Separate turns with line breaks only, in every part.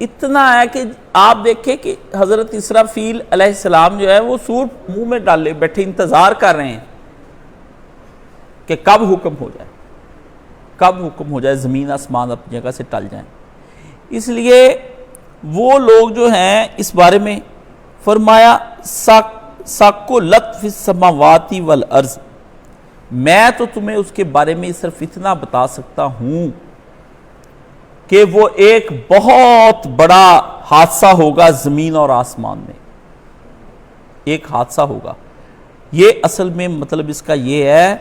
اتنا ہے کہ آپ دیکھیں کہ حضرت اسرافیل علیہ السلام جو ہے وہ سور منہ میں ڈالے بیٹھے انتظار کر رہے ہیں کہ کب حکم ہو جائے، کب حکم ہو جائے، زمین آسمان اپنی جگہ سے ٹل جائیں۔ اس لیے وہ لوگ جو ہیں اس بارے میں فرمایا سَاقُلَتْ فِي السَّمَاوَاتِ وَالْأَرْضِ، میں تو تمہیں اس کے بارے میں صرف اتنا بتا سکتا ہوں کہ وہ ایک بہت بڑا حادثہ ہوگا زمین اور آسمان میں، ایک حادثہ ہوگا۔ یہ اصل میں مطلب اس کا یہ ہے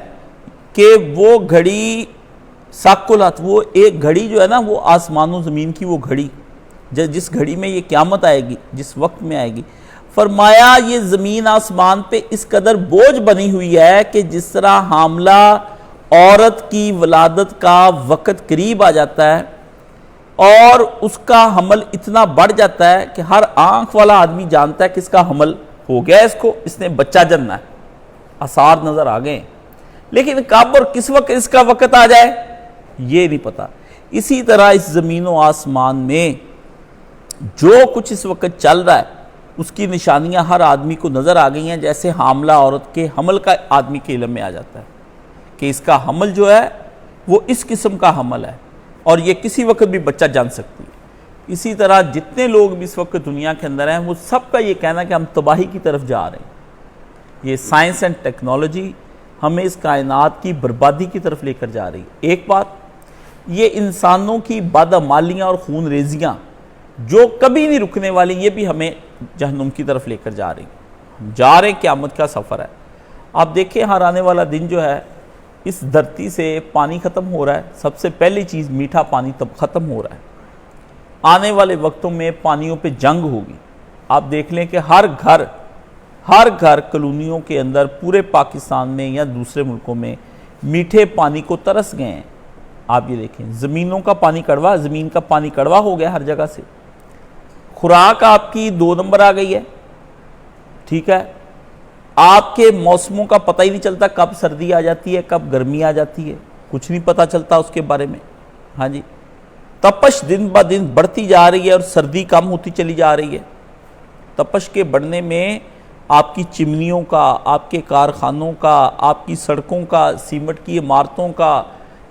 کہ وہ گھڑی ساقلت، وہ ایک گھڑی جو ہے نا، وہ آسمان و زمین کی وہ گھڑی جس گھڑی میں یہ قیامت آئے گی، جس وقت میں آئے گی، فرمایا یہ زمین آسمان پہ اس قدر بوجھ بنی ہوئی ہے کہ جس طرح حاملہ عورت کی ولادت کا وقت قریب آ جاتا ہے اور اس کا حمل اتنا بڑھ جاتا ہے کہ ہر آنکھ والا آدمی جانتا ہے کہ اس کا حمل ہو گیا، اس نے بچہ جننا ہے، آثار نظر آ گئے، لیکن کب اور کس وقت اس کا وقت آ جائے یہ نہیں پتا۔ اسی طرح اس زمین و آسمان میں جو کچھ اس وقت چل رہا ہے اس کی نشانیاں ہر آدمی کو نظر آ گئی ہیں، جیسے حاملہ عورت کے حمل کا آدمی کے علم میں آ جاتا ہے کہ اس کا حمل جو ہے وہ اس قسم کا حمل ہے اور یہ کسی وقت بھی بچہ جن سکتی ہے۔ اسی طرح جتنے لوگ بھی اس وقت دنیا کے اندر ہیں وہ سب کا یہ کہنا ہے کہ ہم تباہی کی طرف جا رہے ہیں۔ یہ سائنس اینڈ ٹیکنالوجی ہمیں اس کائنات کی بربادی کی طرف لے کر جا رہی ہے۔ ایک بات یہ انسانوں کی بدعمالیاں اور خون ریزیاں جو کبھی نہیں رکنے والی، یہ بھی ہمیں جہنم کی طرف لے کر جا رہی ہیں۔ ہم جا رہے ہیں، قیامت کا سفر ہے۔ آپ دیکھیں ہر آنے والا دن جو ہے اس دھرتی سے پانی ختم ہو رہا ہے، سب سے پہلی چیز میٹھا پانی تب ختم ہو رہا ہے۔ آنے والے وقتوں میں پانیوں پہ جنگ ہوگی۔ آپ دیکھ لیں کہ ہر گھر کالونیوں کے اندر پورے پاکستان میں یا دوسرے ملکوں میں میٹھے پانی کو ترس گئے ہیں۔ آپ یہ دیکھیں زمین کا پانی کڑوا ہو گیا ہر جگہ سے۔ خوراک آپ کی 2 نمبر آ گئی ہے، ٹھیک ہے، آپ کے موسموں کا پتہ ہی نہیں چلتا، کب سردی آ جاتی ہے کب گرمی آ جاتی ہے، کچھ نہیں پتہ چلتا اس کے بارے میں۔ ہاں جی، تپش دن بہ دن بڑھتی جا رہی ہے اور سردی کم ہوتی چلی جا رہی ہے۔ تپش کے بڑھنے میں آپ کی چمنیوں کا، آپ کے کارخانوں کا، آپ کی سڑکوں کا، سیمنٹ کی عمارتوں کا،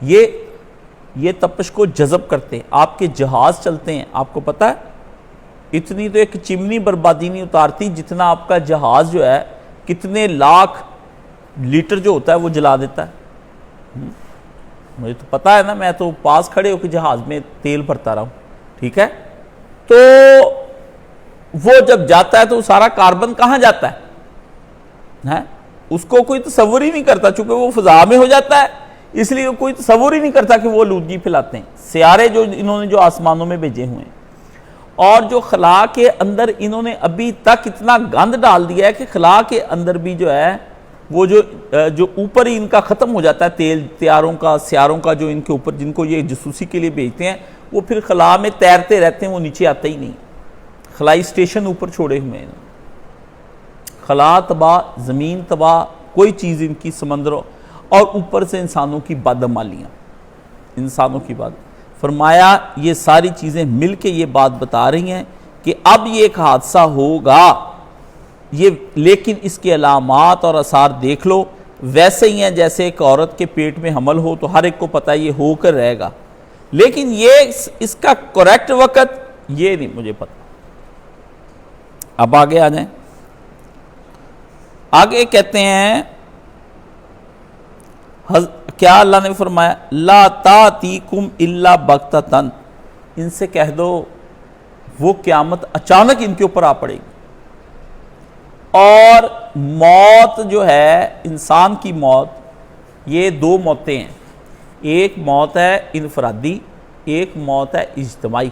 یہ تپش کو جذب کرتے ہیں۔ آپ کے جہاز چلتے ہیں، آپ کو پتہ ہے اتنی تو ایک چمنی بربادی نہیں اتارتی جتنا آپ کا جہاز جو ہے کتنے لاکھ لیٹر جو ہوتا ہے وہ جلا دیتا ہے۔ مجھے تو پتہ ہے نا، میں تو پاس کھڑے ہو کے جہاز میں تیل بھرتا رہا ہوں، ٹھیک ہے۔ تو وہ جب جاتا ہے تو سارا کاربن کہاں جاتا ہے؟ اس کو کوئی تصور ہی نہیں کرتا، چونکہ وہ فضا میں ہو جاتا ہے، اس لیے کوئی تصور ہی نہیں کرتا کہ وہ آلودگی پھیلاتے ہیں۔ سیارے جو انہوں نے جو آسمانوں میں بھیجے ہوئے ہیں اور جو خلا کے اندر انہوں نے ابھی تک اتنا گند ڈال دیا ہے کہ خلا کے اندر بھی جو ہے وہ جو اوپر ہی ان کا ختم ہو جاتا ہے تیل تیاروں کا، سیاروں کا، جو ان کے اوپر جن کو یہ جاسوسی کے لیے بھیجتے ہیں، وہ پھر خلا میں تیرتے رہتے ہیں، وہ نیچے آتے ہی نہیں۔ خلائی سٹیشن اوپر چھوڑے ہوئے ہیں، خلا تباہ، زمین تباہ، کوئی چیز ان کی سمندروں، اور اوپر سے انسانوں کی بدعمالیاں، انسانوں کی بات۔ فرمایا یہ ساری چیزیں مل کے یہ بات بتا رہی ہیں کہ اب یہ ایک حادثہ ہوگا، لیکن اس کے علامات اور آثار دیکھ لو ویسے ہی ہیں جیسے ایک عورت کے پیٹ میں حمل ہو، تو ہر ایک کو پتہ یہ ہو کر رہے گا، لیکن یہ اس کا کریکٹ وقت یہ نہیں مجھے پتہ۔ اب آگے آ جائیں، آگے کہتے ہیں کیا اللہ نے فرمایا لا تاتیکم الا بغتۃ، ان سے کہہ دو وہ قیامت اچانک ان کے اوپر آ پڑے گی۔ اور موت جو ہے انسان کی موت، یہ 2 موتیں ہیں، ایک موت ہے انفرادی، ایک موت ہے اجتماعی۔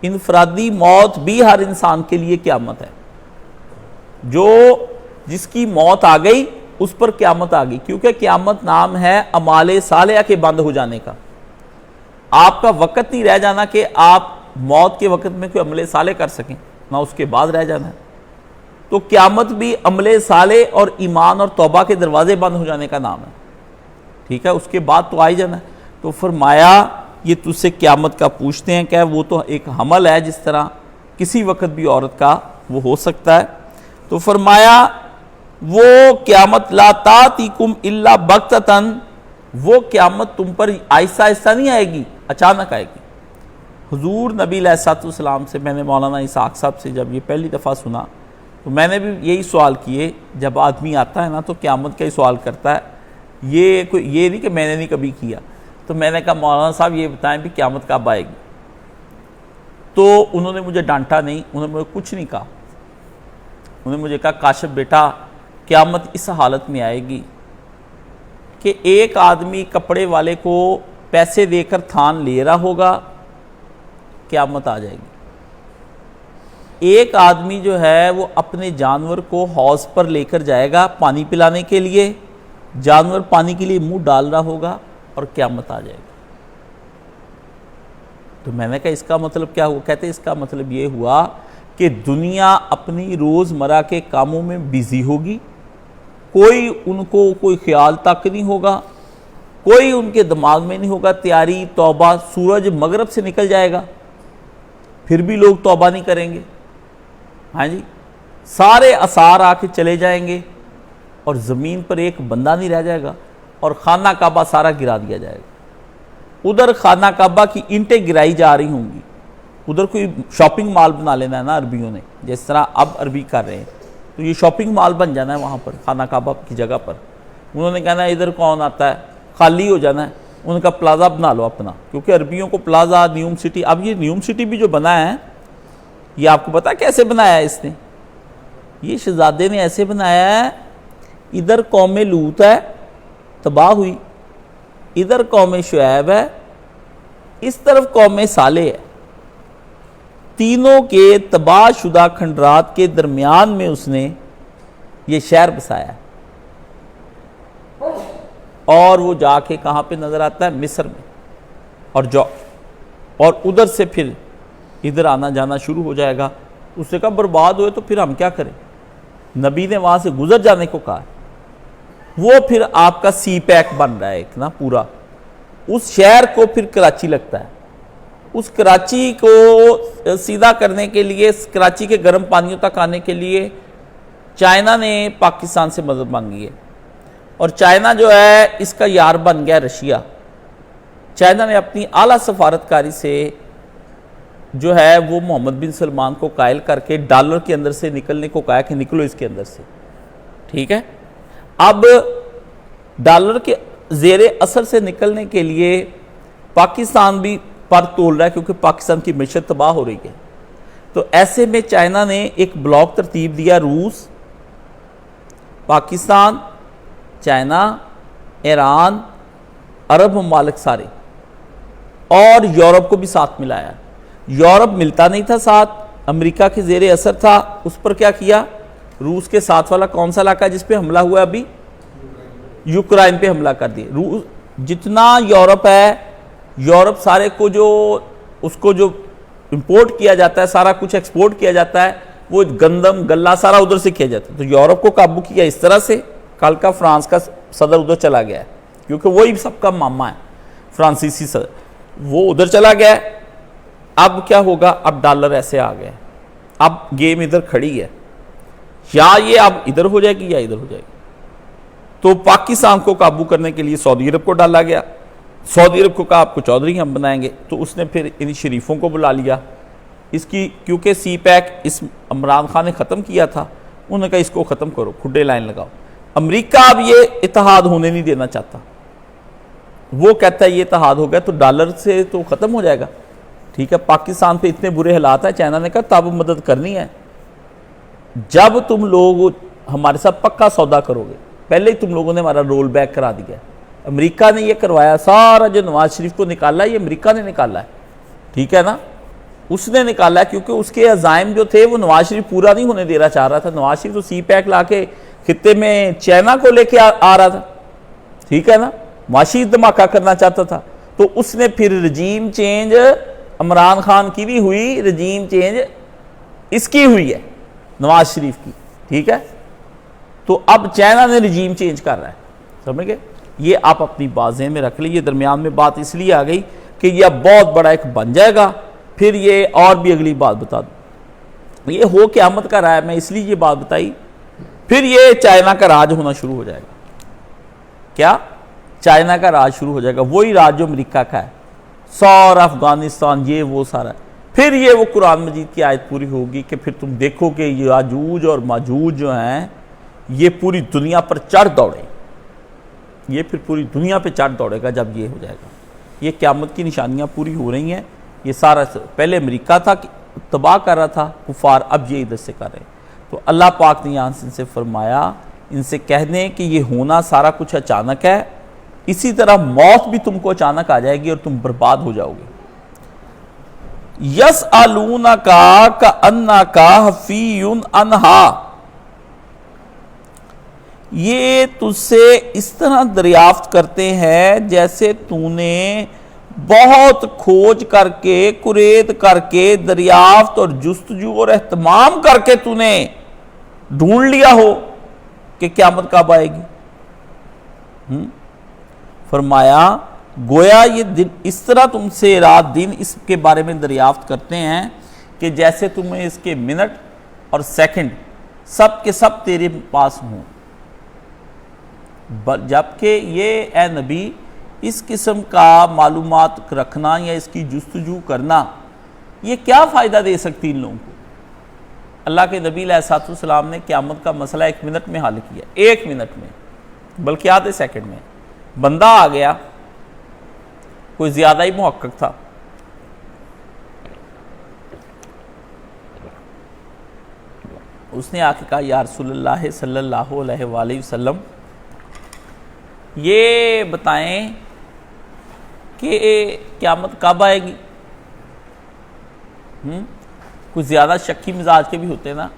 انفرادی موت بھی ہر انسان کے لیے قیامت ہے، جس کی موت آ گئی اس پر قیامت آ گئی، کیونکہ قیامت نام ہے اعمال صالحہ کے بند ہو جانے کا۔ آپ کا وقت نہیں رہ جانا کہ آپ موت کے وقت میں کوئی عمل صالح کر سکیں، نہ اس کے بعد رہ جانا ہے۔ تو قیامت بھی عمل صالح اور ایمان اور توبہ کے دروازے بند ہو جانے کا نام ہے، ٹھیک ہے، اس کے بعد تو آ ہی جانا ہے۔ تو فرمایا یہ تجھ سے قیامت کا پوچھتے ہیں، کہ وہ تو ایک حمل ہے جس طرح کسی وقت بھی عورت کا وہ ہو سکتا ہے۔ تو فرمایا وہ قیامت لا تاتیکم الا بغتۃ، وہ قیامت تم پر آہستہ آہستہ نہیں آئے گی، اچانک آئے گی۔ حضور نبی علیہ الصلوۃ والسلام سے، میں نے مولانا اسحاق صاحب سے جب یہ پہلی دفعہ سنا تو میں نے بھی یہی سوال کیے، جب آدمی آتا ہے نا تو قیامت کا ہی سوال کرتا ہے، یہ نہیں کہ میں نے نہیں کبھی کیا۔ تو میں نے کہا مولانا صاحب یہ بتائیں بھی قیامت کب آئے گی؟ تو انہوں نے مجھے ڈانٹا نہیں، انہوں نے مجھے کچھ نہیں کہا، انہوں نے مجھے کہا کاشف بیٹا قیامت اس حالت میں آئے گی کہ ایک آدمی کپڑے والے کو پیسے دے کر تھان لے رہا ہوگا، قیامت آ جائے گی۔ ایک آدمی جو ہے وہ اپنے جانور کو حوض پر لے کر جائے گا پانی پلانے کے لیے، جانور پانی کے لیے منہ ڈال رہا ہوگا اور قیامت آ جائے گی۔ تو میں نے کہا اس کا مطلب کیا ہوا؟ کہتے اس کا مطلب یہ ہوا کہ دنیا اپنی روزمرہ کے کاموں میں بیزی ہوگی، کوئی ان کو کوئی خیال تک نہیں ہوگا، کوئی ان کے دماغ میں نہیں ہوگا تیاری توبہ۔ سورج مغرب سے نکل جائے گا پھر بھی لوگ توبہ نہیں کریں گے، ہاں جی، سارے آثار آ کے چلے جائیں گے اور زمین پر ایک بندہ نہیں رہ جائے گا، اور خانہ کعبہ سارا گرا دیا جائے گا۔ ادھر خانہ کعبہ کی اینٹیں گرائی جا رہی ہوں گی، ادھر کوئی شاپنگ مال بنا لینا ہے نا عربیوں نے، جس طرح اب عربی کر رہے ہیں، تو یہ شاپنگ مال بن جانا ہے وہاں پر خانہ کعبہ کی جگہ پر۔ انہوں نے کہنا ہے ادھر کون آتا ہے، خالی ہو جانا ہے، ان کا پلازا بنا لو اپنا، کیونکہ عربیوں کو پلازا، نیوم سٹی، اب یہ نیوم سٹی بھی جو بنا ہے یہ آپ کو پتا کیسے بنایا ہے اس نے؟ یہ شہزادے نے ایسے بنایا ہے، ادھر قوم لوط ہے تباہ ہوئی، ادھر قوم شعیب ہے، اس طرف قوم صالح ہے، تینوں کے تباہ شدہ کھنڈرات کے درمیان میں اس نے یہ شہر بسایا ہے۔ اور وہ جا کے کہاں پہ نظر آتا ہے؟ مصر میں، اور ادھر سے پھر ادھر آنا جانا شروع ہو جائے گا۔ اس سے کہا برباد ہوئے تو پھر ہم کیا کریں؟ نبی نے وہاں سے گزر جانے کو کہا ہے۔ وہ پھر آپ کا سی پیک بن رہا ہے ایک نا پورا، اس شہر کو پھر کراچی لگتا ہے، اس کراچی کو سیدھا کرنے کے لیے، کراچی کے گرم پانیوں تک آنے کے لیے چائنا نے پاکستان سے مدد مانگی ہے، اور چائنا جو ہے اس کا یار بن گیا رشیا۔ چائنا نے اپنی اعلیٰ سفارتکاری سے جو ہے وہ محمد بن سلمان کو قائل کر کے ڈالر کے اندر سے نکلنے کو کہا کہ نکلو اس کے اندر سے، ٹھیک ہے۔ اب ڈالر کے زیر اثر سے نکلنے کے لیے پاکستان بھی پر تول رہا ہے، کیونکہ پاکستان کی معیشت تباہ ہو رہی ہے۔ تو ایسے میں چائنا نے ایک بلاک ترتیب دیا، روس، پاکستان، چائنا، ایران، عرب ممالک سارے، اور یورپ کو بھی ساتھ ملایا۔ یورپ ملتا نہیں تھا ساتھ، امریکہ کے زیر اثر تھا، اس پر کیا کیا؟ روس کے ساتھ والا کون سا علاقہ جس پہ حملہ ہوا ابھی؟ یوکرائن پہ حملہ کر دیا۔ جتنا یورپ ہے، یورپ سارے کو جو اس کو جو امپورٹ کیا جاتا ہے، سارا کچھ ایکسپورٹ کیا جاتا ہے، وہ گندم غلہ سارا ادھر سے کیا جاتا ہے۔ تو یورپ کو قابو کیا اس طرح سے، کل کا فرانس کا صدر ادھر چلا گیا ہے، کیونکہ وہی سب کا ماما ہے، فرانسیسی صدر، وہ ادھر چلا گیا ہے۔ اب کیا ہوگا؟ اب ڈالر ایسے آ گئے، اب گیم ادھر کھڑی ہے، یا یہ اب ادھر ہو جائے گی یا ادھر ہو جائے گی۔ تو پاکستان کو قابو کرنے کے لیے سعودی عرب کو ڈالا گیا، سعودی عرب کو کہا آپ کو چودھری ہم بنائیں گے، تو اس نے پھر ان شریفوں کو بلا لیا اس کی، کیونکہ سی پیک اس عمران خان نے ختم کیا تھا، انہوں نے کہا اس کو ختم کرو، کھڈے لائن لگاؤ۔ امریکہ اب یہ اتحاد ہونے نہیں دینا چاہتا، وہ کہتا ہے یہ اتحاد ہو گیا تو ڈالر سے تو ختم ہو جائے گا، ٹھیک ہے۔ پاکستان پہ اتنے برے حالات ہیں، چائنا نے کہا تب مدد کرنی ہے جب تم لوگ ہمارے ساتھ پکا سودا کرو گے، پہلے ہی تم لوگوں نے ہمارا رول بیک کرا دیا ہے۔ امریکہ نے یہ کروایا، سارا جو نواز شریف کو نکالا ہے یہ امریکہ نے نکالا ہے، ٹھیک ہے نا، اس نے نکالا ہے، کیونکہ اس کے عزائم جو تھے وہ نواز شریف پورا نہیں ہونے دے رہا چاہ رہا تھا۔ نواز شریف تو سی پیک لا کے خطے میں چائنا کو لے کے آ رہا تھا، ٹھیک ہے نا، معاشی دھماکہ کرنا چاہتا تھا، تو اس نے پھر رجیم چینج عمران خان کی بھی ہوئی، رجیم چینج اس کی ہوئی ہے نواز شریف کی، ٹھیک ہے۔ تو اب چائنا نے رجیم چینج کر رہا ہے، سمجھ گئے؟ یہ آپ اپنی بات ذہن میں رکھ لیجیے۔ درمیان میں بات اس لیے آ گئی کہ یہ اب بہت بڑا ایک بن جائے گا، پھر یہ اور بھی اگلی بات بتا دوں، یہ ہو قیامت کا راہ، میں اس لیے یہ بات بتائی، پھر یہ چائنا کا راج ہونا شروع ہو جائے گا۔ کیا؟ چائنا کا راج شروع ہو جائے گا، وہی راج جو امریکہ کا ہے، سارا افغانستان، یہ وہ سارا، پھر یہ وہ قرآن مجید کی آیت پوری ہوگی کہ پھر تم دیکھو کہ یاجوج اور ماجوج جو ہیں یہ پوری دنیا پر چڑھ دوڑے، یہ پھر پوری دنیا پہ چڑھ دوڑے گا جب یہ ہو جائے گا۔ یہ قیامت کی نشانیاں پوری ہو رہی ہیں۔ یہ سارا پہلے امریکہ تھا تباہ کر رہا تھا کفار، اب یہ ادھر سے کر رہے ہیں۔ تو اللہ پاک نے یہاں سے ان سے فرمایا، ان سے کہہ دیں کہ یہ ہونا سارا کچھ اچانک ہے، اسی طرح موت بھی تم کو اچانک آ جائے گی اور تم برباد ہو جاؤ گے۔ یسألونک کأنک حفی عنہا، یہ تجھ سے اس طرح دریافت کرتے ہیں جیسے تو نے بہت کھوج کر کے، کرید کر کے، دریافت اور جستجو اور اہتمام کر کے تو نے ڈھونڈ لیا ہو کہ قیامت کب آئے گی۔ فرمایا گویا یہ دن اس طرح تم سے رات دن اس کے بارے میں دریافت کرتے ہیں کہ جیسے تمہیں اس کے منٹ اور سیکنڈ سب کے سب تیرے پاس ہوں، جبکہ یہ اے نبی اس قسم کا معلومات رکھنا یا اس کی جستجو کرنا یہ کیا فائدہ دے سکتی ان لوگوں کو؟ اللہ کے نبی علیہ السلام نے قیامت کا مسئلہ 1 منٹ میں حل کیا، 1 منٹ میں، بلکہ آدھے سیکنڈ میں۔ بندہ آ گیا، کوئی زیادہ ہی محقق تھا، اس نے آ کے کہا یا رسول اللہ صلی اللہ علیہ وآلہ وسلم یہ بتائیں کہ قیامت کب آئے گی؟ کچھ زیادہ شکی مزاج کے بھی ہوتے ہیں نا،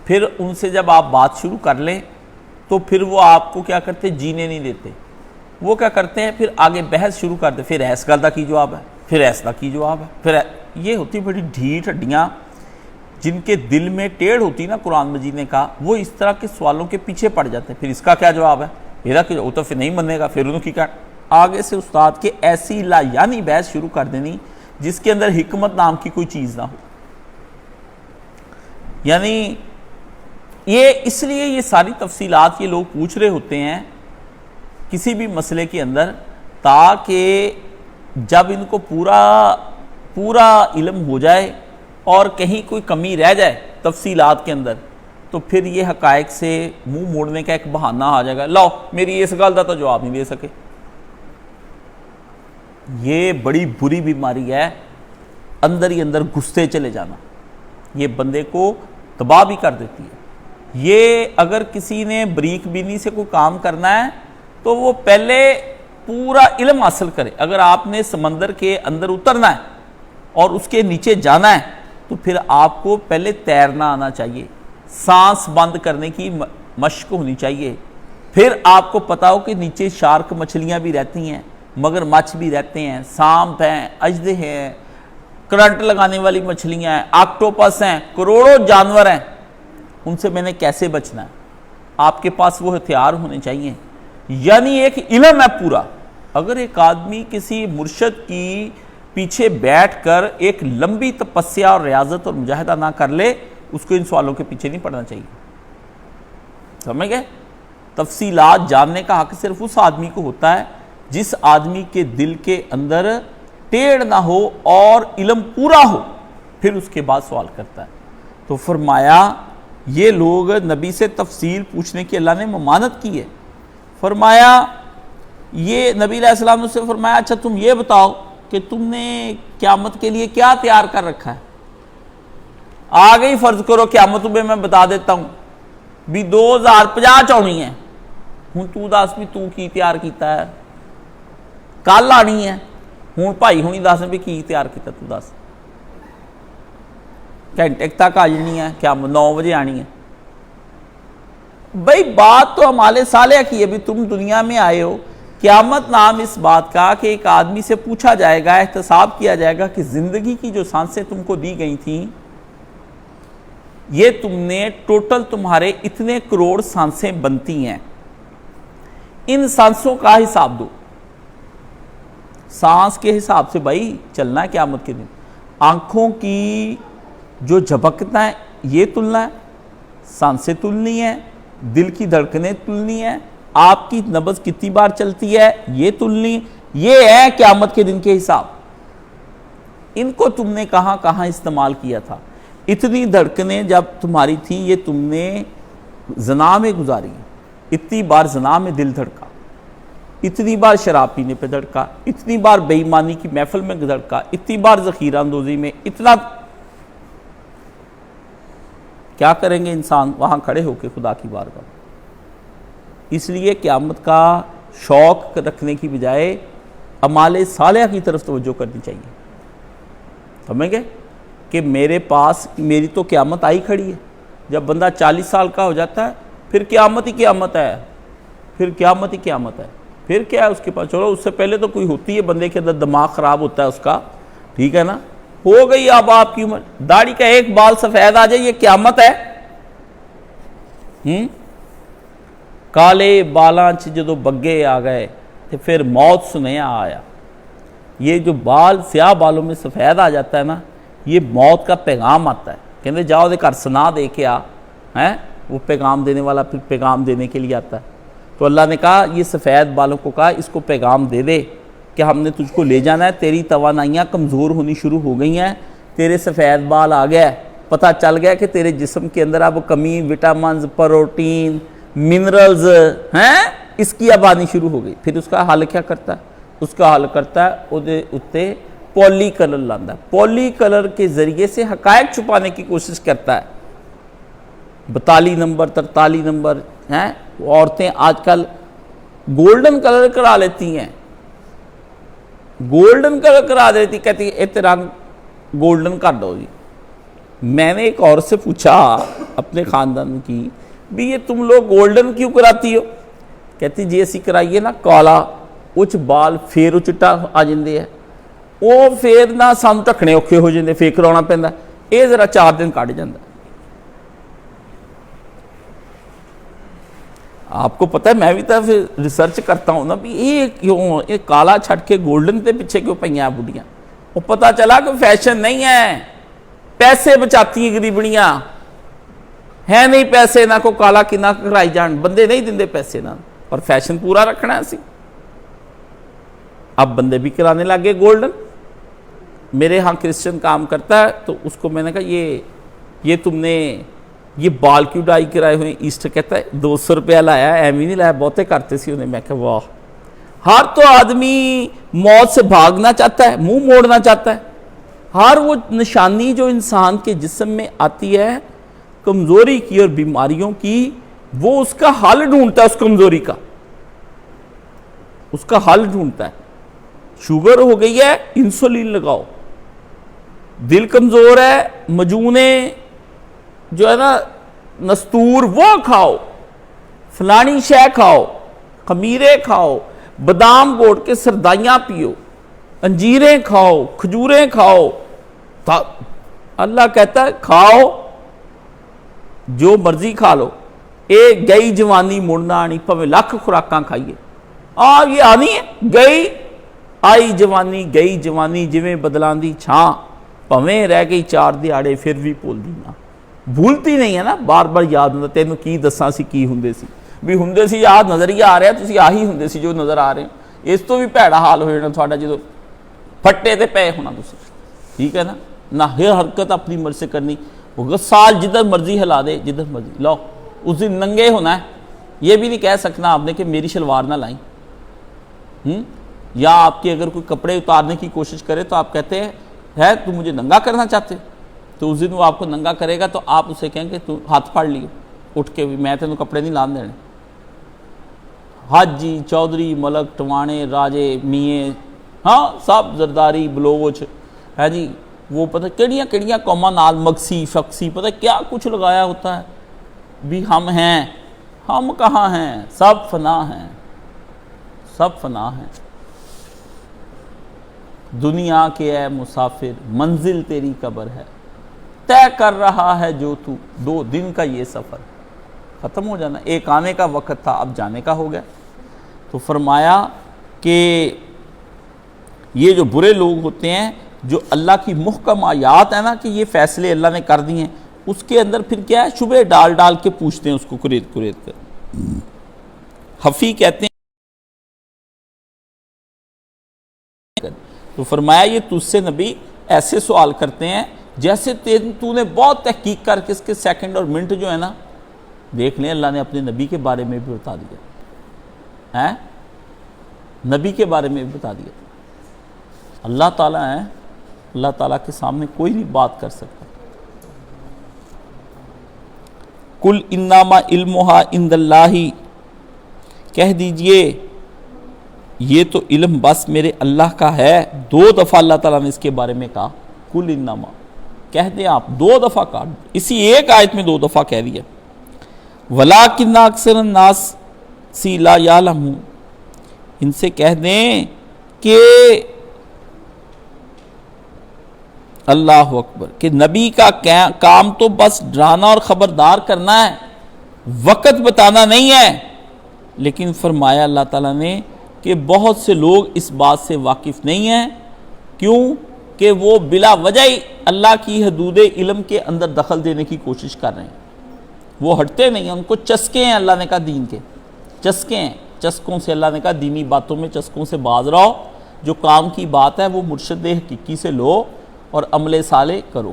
پھر ان سے جب آپ بات شروع کر لیں تو پھر وہ آپ کو کیا کرتے، جینے نہیں دیتے۔ وہ کیا کرتے ہیں، پھر آگے بحث شروع کرتے، پھر ایس گل دا کی جواب ہے، پھر ایس دا کی جواب ہے، پھر یہ ہوتی بڑی ڈھیٹ ہڈیاں جن کے دل میں ٹیڑھ ہوتی نا، قرآن مجید نے کہا وہ اس طرح کے سوالوں کے پیچھے پڑ جاتے ہیں۔ پھر اس کا کیا جواب ہے، میرا کہ وہ تو پھر نہیں ماننے گا، پھر انہوں کی کیا، آگے سے استاد کے ایسی لا یعنی بحث شروع کر دینی جس کے اندر حکمت نام کی کوئی چیز نہ ہو۔ یعنی یہ اس لیے یہ ساری تفصیلات یہ لوگ پوچھ رہے ہوتے ہیں کسی بھی مسئلے کے اندر، تاکہ جب ان کو پورا علم ہو جائے اور کہیں کوئی کمی رہ جائے تفصیلات کے اندر تو پھر یہ حقائق سے منہ موڑنے کا ایک بہانہ آ جائے گا، لو میری اس گل دا تو جواب نہیں دے سکے۔ یہ بڑی بری بیماری ہے، اندر ہی اندر گھستے چلے جانا، یہ بندے کو تباہ بھی کر دیتی ہے۔ یہ اگر کسی نے بریک بینی سے کوئی کام کرنا ہے تو وہ پہلے پورا علم حاصل کرے۔ اگر آپ نے سمندر کے اندر اترنا ہے اور اس کے نیچے جانا ہے تو پھر آپ کو پہلے تیرنا آنا چاہیے، سانس بند کرنے کی مشق ہونی چاہیے، پھر آپ کو پتا ہو کہ نیچے شارک مچھلیاں بھی رہتی ہیں، مگر مچھ بھی رہتے ہیں، سانپ ہیں، اژدہے ہیں، کرنٹ لگانے والی مچھلیاں ہیں، آکٹوپس ہیں، کروڑوں جانور ہیں، ان سے میں نے کیسے بچنا ہے؟ آپ کے پاس وہ ہتھیار ہونے چاہیے۔ یعنی ایک علم ہے پورا۔ اگر ایک آدمی کسی مرشد کی پیچھے بیٹھ کر ایک لمبی تپسیا اور ریاضت اور مجاہدہ نہ کر لے، اس کو ان سوالوں کے پیچھے نہیں پڑنا چاہیے۔ سمجھ گئے؟ تفصیلات جاننے کا حق صرف اس آدمی کو ہوتا ہے جس آدمی کے دل کے اندر ٹیڑھ نہ ہو اور علم پورا ہو، پھر اس کے بعد سوال کرتا ہے۔ تو فرمایا یہ لوگ نبی سے تفصیل پوچھنے کی اللہ نے ممانت کی ہے۔ فرمایا یہ نبی علیہ السلام نے اس سے فرمایا اچھا تم یہ بتاؤ کہ تم نے قیامت کے لیے کیا تیار کر رکھا ہے؟ آگے ہی فرض کرو قیامت میں میں بتا دیتا ہوں بھی 2050 چونی ہے، ہوں تو دس بھی تو کی تیار کیتا ہے، کل آنی ہے، ہوں بھائی ہونی دس بھی کی تیار کیتا، تو دس گھنٹے تک آ جانی ہے، قیامت 9 بجے آنی ہے۔ بھائی بات تو ہمارے صالح کی ہے، بھی تم دنیا میں آئے ہو، قیامت نام اس بات کا کہ ایک آدمی سے پوچھا جائے گا، احتساب کیا جائے گا کہ زندگی کی جو سانسیں تم کو دی گئی تھیں یہ تم نے ٹوٹل تمہارے اتنے کروڑ سانسیں بنتی ہیں، ان سانسوں کا حساب دو۔ سانس کے حساب سے بھائی چلنا ہے قیامت کے دن. آنکھوں کی جو جھپکتا ہے یہ تلنا ہے, سانسیں تلنی ہے, دل کی دھڑکنیں تلنی ہے, آپ کی نبض کتنی بار چلتی ہے یہ تلنی. یہ ہے قیامت کے دن کے حساب. ان کو تم نے کہاں کہاں استعمال کیا تھا؟ اتنی دھڑکنیں جب تمہاری تھیں یہ تم نے زنا میں گزاری, اتنی بار زنا میں دل دھڑکا, اتنی بار شراب پینے پہ دھڑکا, اتنی بار بے ایمانی کی محفل میں دھڑکا, اتنی بار ذخیرہ اندوزی میں, اتنا. کیا کریں گے انسان وہاں کھڑے ہو کے خدا کی بارگاہ؟ اس لیے قیامت کا شوق رکھنے کی بجائے اعمال صالحہ کی طرف توجہ کرنی چاہیے. سمجھ گئے کہ میرے پاس میری تو قیامت آئی کھڑی ہے. جب بندہ 40 سال کا ہو جاتا ہے پھر قیامت ہی قیامت ہے, پھر قیامت ہی قیامت ہے. پھر کیا ہے اس کے پاس؟ چلو اس سے پہلے تو کوئی ہوتی ہے, بندے کے اندر دماغ خراب ہوتا ہے اس کا, ٹھیک ہے نا, ہو گئی اب آپ کی عمر, داڑھی کا ایک بال سفید آ جائے یہ قیامت ہے. کالے بالاں چ جدو بگے آ گئے تو پھر موت سنیا آیا. یہ جو بال سیاہ بالوں میں سفید آ جاتا ہے نا, یہ موت کا پیغام آتا ہے. کہتے جاؤ دے گھر سنا دے کے آ, وہ پیغام دینے والا پھر پیغام دینے کے لیے آتا ہے. تو اللہ نے کہا یہ سفید بالوں کو کہا اس کو پیغام دے دے کہ ہم نے تجھ کو لے جانا ہے, تیری توانائیاں کمزور ہونی شروع ہو گئی ہیں, تیرے سفید بال آ گیا, پتہ چل گیا کہ تیرے جسم کے اندر اب کمی وٹامنز, پروٹین, منرلز ہیں, اس کی اب آنی شروع ہو گئی. پھر اس کا حل کیا کرتا ہے؟ اس کا حل کرتا ہے اودے اتے پولی کلر لاندہ ہے. پولی کلر کے ذریعے سے حقائق چھپانے کی کوشش کرتا ہے. 42 نمبر 43 نمبر ہیں, عورتیں آج کل گولڈن کلر کرا لیتی ہیں, گولڈن کلر کرا دیتی, کہتی ہے اے رنگ گولڈن کر دو جی. میں نے ایک عورت سے پوچھا اپنے خاندان کی, بھی یہ تم لوگ گولڈن کیوں کراتی ہو؟ کہتی جی اسی کرائیے نا کالا اچ بال پھر وہ چٹا آ جاندے ہے, وہ پھر نہ سان ٹکنے اوکھے ہو جاندے, پھر کرانا پیندا, یہ ذرا 4 دن کٹ جاندا. آپ کو پتہ ہے میں بھی تو پھر ریسرچ کرتا ہوں نا, بھی یہ کیوں یہ کالا چھٹ کے گولڈن تے پیچھے کیوں پئیاں بڑھیاں؟ وہ پتہ چلا کہ فیشن نہیں ہے, پیسے بچاتی ہیں غریبڑیاں, ہے نہیں پیسے نہ کو کالا کی نہ کرائی جان, بندے نہیں دیندے پیسے نہ, اور فیشن پورا رکھنا ہے اسی. اب بندے بھی کرانے لگے گولڈن. میرے ہاں کرسچن کام کرتا ہے تو اس کو میں نے کہا یہ تم نے یہ بال کیوں ڈائی کرائے ہوئے؟ ایسٹر کہتا ہے 200 روپیہ لایا, ایویں نہیں لایا, بہتے کرتے سی انہیں. میں کہا واہ, ہر تو آدمی موت سے بھاگنا چاہتا ہے, منہ موڑنا چاہتا ہے. ہر وہ نشانی جو انسان کے جسم میں آتی ہے کمزوری کی اور بیماریوں کی, وہ اس کا حل ڈھونڈتا ہے, اس کمزوری کا اس کا حل ڈھونڈتا ہے. شوگر ہو گئی ہے انسولین لگاؤ, دل کمزور ہے مجونے جو ہے نا نستور وہ کھاؤ, فلانی شے کھاؤ, خمیرے کھاؤ, بادام گوڑ کے سردائیاں پیو, انجیریں کھاؤ, کھجوریں کھاؤ. اللہ کہتا ہے کھاؤ جو مرضی کھا لو, ایک گئی جوانی مڑنا آنی, پویں لاکھ خوراکاں کھائیے. یہ آنی ہے گئی آئی جوانی, گئی جوانی جویں بدلان دی چھاں, پویں رہ گئی 4 دیاڑے پھر بھی بھول دی نہ. بھولتی نہیں ہے نا, بار بار یاد ہوتا. تینوں کی دساں سی کی ہوندے سی, بھی ہوندے سی یاد نظریہ آ رہا, تسی آہی ہوندے سی جو نظر آ رہے ہیں. اس تو بھی بھیڑا حال ہو جانا تھوڑا جدو پھٹے تے پے ہونا تسی, ٹھیک ہے نا. نہ ہر حرکت اپنی مرضی سے کرنی, سال جدھر مرضی ہلا دے, جدھر مرضی لو. اس دن ننگے ہونا ہے, یہ بھی نہیں کہہ سکنا آپ نے کہ میری شلوار نہ لائیں. یا آپ کے اگر کوئی کپڑے اتارنے کی کوشش کرے تو آپ کہتے ہیں ہے تو مجھے ننگا کرنا چاہتے, تو اس دن وہ آپ کو ننگا کرے گا تو آپ اسے کہیں کہ تو ہاتھ پھاڑ لیو اٹھ کے, بھی میں تینوں کپڑے نہیں لان دینے. حاجی, چودھری, ملک, ٹوانے, راجے, میے, ہاں سب زرداری, بلوچ ہے جی, وہ پتہ کیڑیاں قوماں نال, مگسی شخصی, پتہ کیا کچھ لگایا ہوتا ہے. بھی ہم ہیں, ہم کہاں ہیں, سب فنا ہیں, سب فنا ہیں. دنیا کے اے مسافر منزل تیری قبر ہے, طے کر رہا ہے جو تو 2 دن کا یہ سفر. ختم ہو جانا, ایک آنے کا وقت تھا اب جانے کا ہو گیا. تو فرمایا کہ یہ جو برے لوگ ہوتے ہیں جو اللہ کی محکم آیات ہے نا کہ یہ فیصلے اللہ نے کر دیے ہیں، اس کے اندر پھر کیا ہے، شبہ ڈال ڈال کے پوچھتے ہیں اس کو کرید کرید کر۔ حفی کہتے ہیں، تو فرمایا یہ تجھ سے نبی ایسے سوال کرتے ہیں جیسے تو نے بہت تحقیق کر کے اس کے سیکنڈ اور منٹ جو ہے نا دیکھ لیں۔ اللہ نے اپنے نبی کے بارے میں بھی بتا دیا ہے، نبی کے بارے میں بھی بتا دیا۔ اللہ تعالیٰ ہے، اللہ تعالیٰ کے سامنے کوئی نہیں بات کر سکتا۔ کل انما علمھا عند اللہ، کہہ دیجئے یہ تو علم بس میرے اللہ کا ہے۔ 2 دفعہ اللہ تعالیٰ نے اس کے بارے میں کہا کل انما، کہہ دیں آپ 2 دفعہ کہا، اسی ایک آیت میں 2 دفعہ کہہ دیا۔ وَلَٰكِنَّ أَكْثَرَ النَّاسِ لَا يَعْلَمُونَ، ان سے کہہ دیں کہ اللہ اکبر، کہ نبی کا کام تو بس ڈرانا اور خبردار کرنا ہے، وقت بتانا نہیں ہے۔ لیکن فرمایا اللہ تعالیٰ نے کہ بہت سے لوگ اس بات سے واقف نہیں ہیں، کیوں کہ وہ بلا وجہ ہی اللہ کی حدود علم کے اندر دخل دینے کی کوشش کر رہے ہیں، وہ ہٹتے نہیں ہیں، ان کو چسکے ہیں، اللہ نے کہا دین کے چسکے ہیں، چسکوں سے اللہ نے کہا دینی باتوں میں چسکوں سے باز رہو، جو کام کی بات ہے وہ مرشد حقیقی سے لو اور عمل صالح کرو۔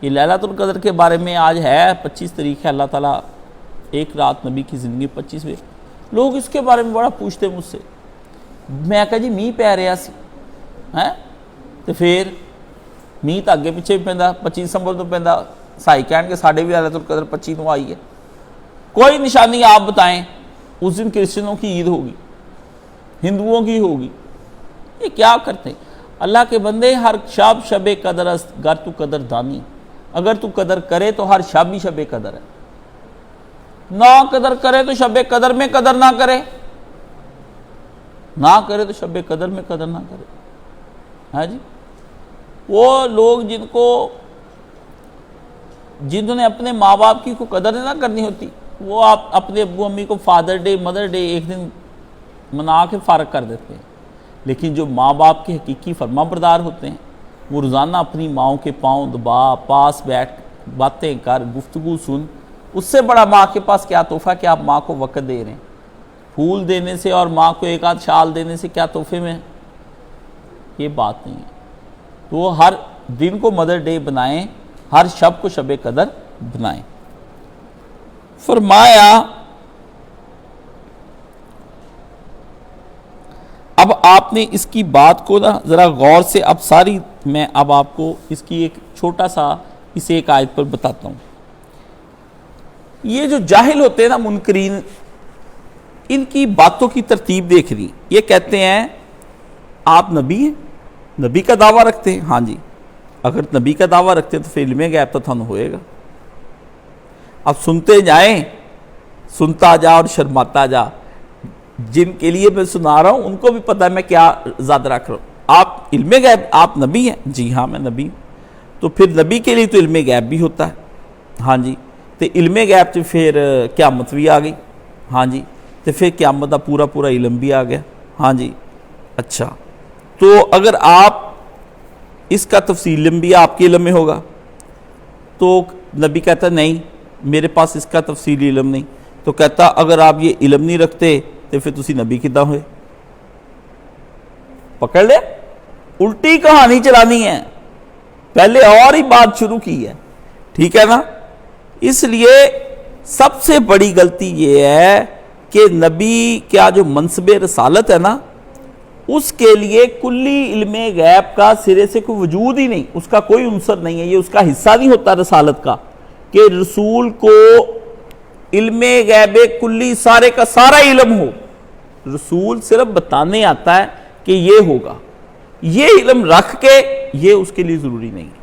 یہ لیلۃ القدر کے بارے میں آج ہے 25 تاریخ ہے، اللہ تعالیٰ ایک رات نبی کی زندگی 25ویں، لوگ اس کے بارے میں بڑا پوچھتے مجھ سے، میں کہا جی میہ پی رہا سی ہے تو پھر میہ تو اگے پیچھے بھی پہندا، 25 دسمبر تو پہندا، سائی کہن کے ساڑھے بھی لیلۃ القدر 25 کو آئی ہے، کوئی نشانی آپ بتائیں اس دن کرسچنوں کی عید ہوگی، ہندوؤں کی ہوگی، یہ کیا کرتے ہیں؟ اللہ کے بندے ہر شب شب قدر است گر تو قدر دانی، اگر تو قدر کرے تو ہر شب ہی شب قدر ہے، نہ قدر کرے تو شب قدر میں قدر نہ کرے، نہ کرے تو شب قدر میں قدر نہ کرے۔ ہاں جی، وہ لوگ جنہوں نے اپنے ماں باپ کی کو قدر نہ کرنی ہوتی، وہ آپ اپنے ابو امی کو فادر ڈے مدر ڈے ایک دن منا کے فارغ کر دیتے ہیں، لیکن جو ماں باپ کے حقیقی فرما بردار ہوتے ہیں وہ روزانہ اپنی ماؤں کے پاؤں دبا، پاس بیٹھ باتیں کر، گفتگو سن، اس سے بڑا ماں کے پاس کیا تحفہ کہ آپ ماں کو وقت دے رہے ہیں۔ پھول دینے سے اور ماں کو ایک آدھ شال دینے سے کیا تحفے میں، یہ بات نہیں ہے۔ تو ہر دن کو مدر ڈے بنائیں، ہر شب کو شب قدر بنائیں۔ فرمایا اب آپ نے اس کی بات کو نا ذرا غور سے، اب ساری میں اب آپ کو اس کی ایک چھوٹا سا اس ایک آیت پر بتاتا ہوں۔ یہ جو جاہل ہوتے ہیں نا منکرین، ان کی باتوں کی ترتیب دیکھ رہی، یہ کہتے ہیں آپ نبی ہیں، نبی کا دعویٰ رکھتے ہیں، ہاں جی، اگر نبی کا دعویٰ رکھتے ہیں تو پھر علم غیب تو تھانوں ہوئے گا۔ اب سنتے جائیں، سنتا جا اور شرماتا جا، جن کے لیے میں سنا رہا ہوں ان کو بھی پتہ ہے میں کیا زیادہ رکھ رہا ہوں۔ آپ علم غیب، آپ نبی ہیں، جی ہاں میں نبی ہوں، تو پھر نبی کے لیے تو علم غیب بھی ہوتا ہے، ہاں جی، تو علم غیب تو پھر قیامت بھی آ گئی، ہاں جی، تو پھر قیامت کا پورا پورا علم بھی آ گیا، ہاں جی۔ اچھا، تو اگر آپ اس کا تفصیل علم بھی آپ کے علم میں ہوگا تو نبی کہتا نہیں میرے پاس اس کا تفصیلی علم نہیں، تو کہتا اگر آپ یہ علم نہیں رکھتے تو پھر تسی نبی کداں ہوئے؟ پکڑ لے، الٹی کہانی چلانی ہے، پہلے اور ہی بات شروع کی ہے، ٹھیک ہے نا۔ اس لیے سب سے بڑی غلطی یہ ہے کہ نبی کیا جو منصب رسالت ہے نا، اس کے لیے کلی علم غیب کا سرے سے کوئی وجود ہی نہیں، اس کا کوئی عنصر نہیں ہے، یہ اس کا حصہ نہیں ہوتا رسالت کا، کہ رسول کو علم غیب کلی سارے کا سارا علم ہو۔ رسول صرف بتانے آتا ہے کہ یہ ہوگا، یہ علم رکھ کے یہ اس کے لیے ضروری نہیں ہے۔